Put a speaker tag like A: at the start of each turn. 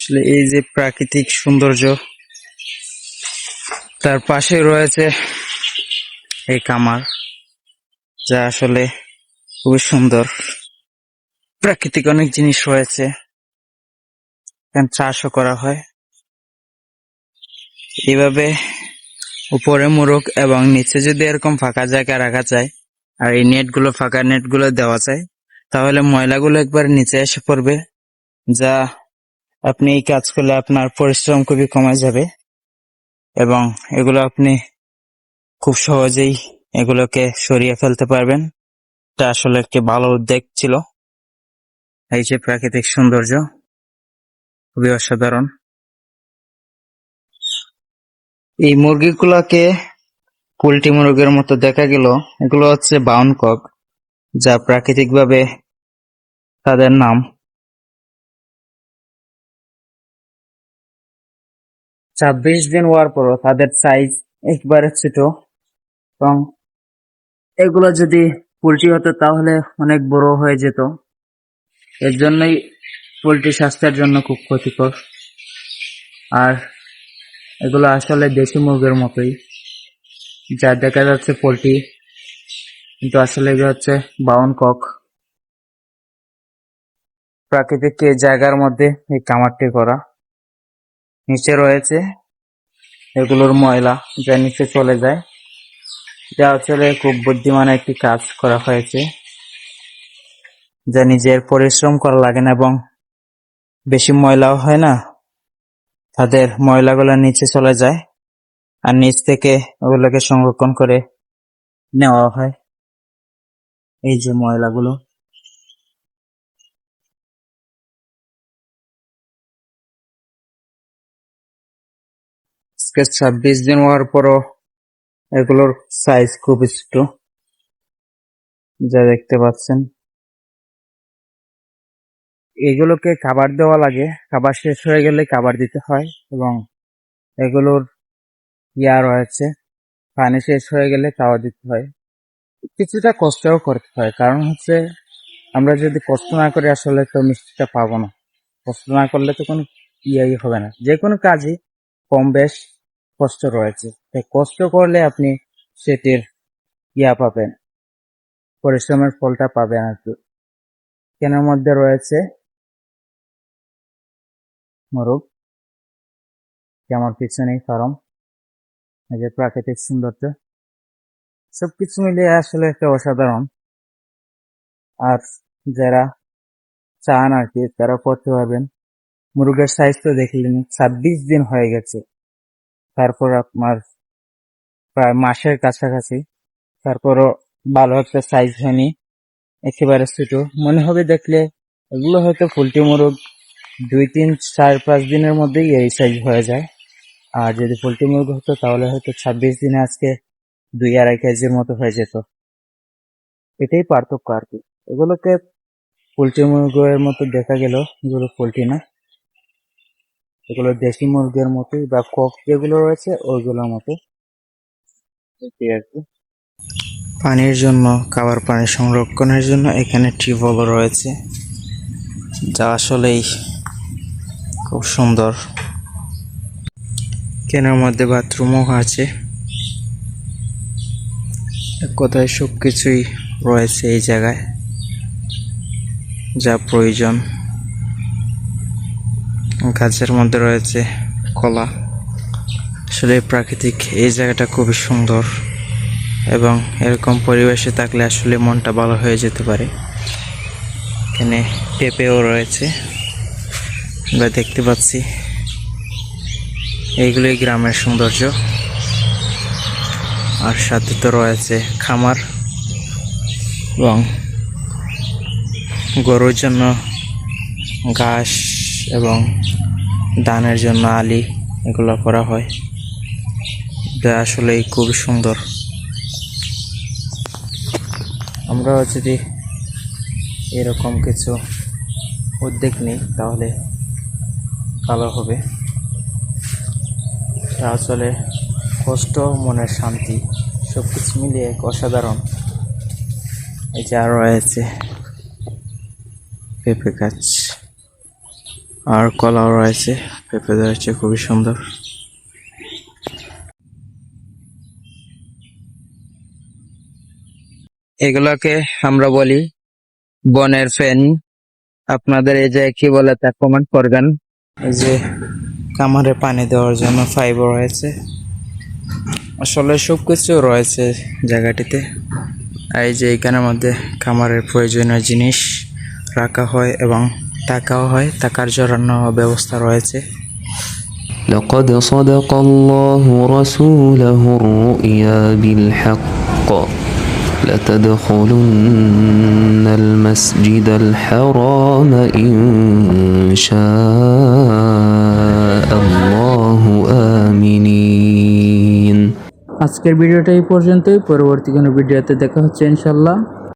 A: আসলে এই যে প্রাকৃতিক সৌন্দর্য, তার পাশে রয়েছে এই কামার, যা আসলে খুবই সুন্দর। প্রাকৃতিক অনেক জিনিস রয়েছে, এখানে চাষও করা হয়। এইভাবে উপরে মোরগ এবং নিচে যদি এরকম ফাঁকা জায়গা রাখা যায় আর এই নেটগুলো, ফাঁকা নেটগুলো দেওয়া যায়, তাহলে ময়লাগুলো একবার নিচে এসে পড়বে, যা আপনি এই কাজ করলে আপনার পরিশ্রম খুবই কমে যাবে এবং এগুলো আপনি খুব সহজেই এগুলোকে সরিয়ে ফেলতে পারবেন। এটা আসলে একটি ভালো উদ্যোগ ছিল। এই যে প্রাকৃতিক সৌন্দর্য, খুবই অসাধারণ। এই মুরগিগুলোকে পোল্ট্রি মুরগির মতো দেখা গেল, এগুলো হচ্ছে বাউন কক, যা প্রাকৃতিকভাবে তাদের নাম। 26 দিন হওয়ার পরও তাদের সাইজ একবারে ছোট, এবং এগুলো যদি পোল্ট্রি হতো তাহলে অনেক বড় হয়ে যেত। এর জন্যই পোল্ট্রি স্বাস্থ্যের জন্য খুব ক্ষতিকর। আর এগুলো আসলে দেশি মুরগির মতোই, যা দেখা যাচ্ছে পোল্ট্রি, কিন্তু আসলে এগুলো হচ্ছে বাউন কক। প্রাকৃতিক এই জায়গার মধ্যে এই কামারটি করা। নিচে রয়েছে এগুলোর ময়লা, যা নিচে চলে যায়। যা আসলে খুব বুদ্ধিমান একটি কাজ করা হয়েছে, যা নিজের পরিশ্রম করা লাগে না এবং বেশি ময়লাও হয় না। তাদের ময়লাগুলো নিচে চলে যায় আর নিচ থেকে ওগুলোকে সংরক্ষণ করে নেওয়া হয়। এই যে ময়লাগুলো, আজকে 26 দিন হওয়ার পরও এগুলোর সাইজ খুব ছোট, যা দেখতে পাচ্ছেন। এগুলোকে খাবার দেওয়া লাগে, খাবার শেষ হয়ে গেলে খাবার দিতে হয়, এবং এগুলোর রয়েছে, পানি শেষ হয়ে গেলে খাওয়া দিতে হয়। কিছুটা কষ্টও করতে হয়, কারণ হচ্ছে আমরা যদি কষ্ট না করি আসলে তো মিষ্টিটা পাবো না। কষ্ট না করলে তো কোনো ইয়াই হবে না। যে কোনো কাজই কম বেশ কষ্ট রয়েছে, তাই কষ্ট করলে আপনি সেটির পাবেন, পরিশ্রমের ফলটা পাবেন আর কি। কেনার মধ্যে রয়েছে মোরগ, আমার পিছনেই ফার্ম। এই যে প্রাকৃতিক সৌন্দর্য, সবকিছু মিলিয়ে আসলে একটা অসাধারণ। আর যারা চান আর কি, তারা করতে পারবেন। মুরগের সাইজ তো দেখলেন, 26 দিন হয়ে গেছে, তারপর আপনার প্রায় মাসের কাছাকাছি, তারপরও ভালো একটা সাইজ হয়নি, একেবারে ছোট মনে হবে দেখলে। এগুলো হয়তো পোল্ট্রি মোরগ 2, 3, 4, 5 দিনের মধ্যেই এই সাইজ হয়ে যায়। আর যদি পোল্ট্রি মুরগ হতো তাহলে হয়তো 26 দিনে আজকে 2-2.5 কেজির মতো হয়ে যেত। এটাই পার্থক্য আর কি। এগুলোকে পোল্ট্রি মুরগের মতো দেখা গেল, এগুলো পোল্ট্রি না, এগুলো দেশি মুরগের মতোই, বা কক যেগুলো রয়েছে ওইগুলোর মতো আর কি। পানির জন্য, খাবার পানি সংরক্ষণের জন্য এখানে টিউবওয়েল রয়েছে, যা আসলেই খুব সুন্দর। কেনার মধ্যে বাথরুমও আছে। এক কথায় সবকিছুই রয়েছে এই জায়গায়, যা প্রয়োজন। গাছের মধ্যে রয়েছে কলা। আসলে প্রাকৃতিক এই জায়গাটা খুবই সুন্দর, এবং এরকম পরিবেশে থাকলে আসলে মনটা ভালো হয়ে যেতে পারে। এখানে পেঁপেও রয়েছে, আমরা দেখতে পাচ্ছি। এইগুলোই গ্রামের সৌন্দর্য। আর সাথে তো রয়েছে খামার, এবং গরুর জন্য ঘাস এবং ধানের জন্য আলি, এগুলো করা হয়। এটা আসলেই খুব সুন্দর। আমরাও যদি এরকম কিছু উদ্যোগ নিই তাহলে ভালো হবে। এটা আসলে কষ্ট, মনের শান্তি, সবকিছু মিলিয়ে এক অসাধারণ। এই যে আর রয়েছে পেঁপে গাছ, আর কলাও রয়েছে, পেঁপে রয়েছে, খুবই সুন্দর। এগুলাকে আমরা বলি বনের ফেন। আপনাদের এই জায়গায় কি বলে তা কমেন্ট করবেন। এই যে কামারে পানি দেওয়ার জন্য ফাইবার রয়েছে, আসলে সবকিছু রয়েছে জায়গাটিতে। এই যে এখানের মধ্যে খামারের প্রয়োজনীয় জিনিস রাখা হয় এবং টাকাও হয়, টাকার জন্য ব্যবস্থা রয়েছে।
B: لقد صدق الله رسوله الرؤيا بالحق لتدخلن المسجد الحرام إن شاء الله آمنين।
A: আজকের ভিডিওটা এই পর্যন্তই, পরবর্তী কোনো ভিডিওতে দেখা হচ্ছে ইনশাল্লাহ।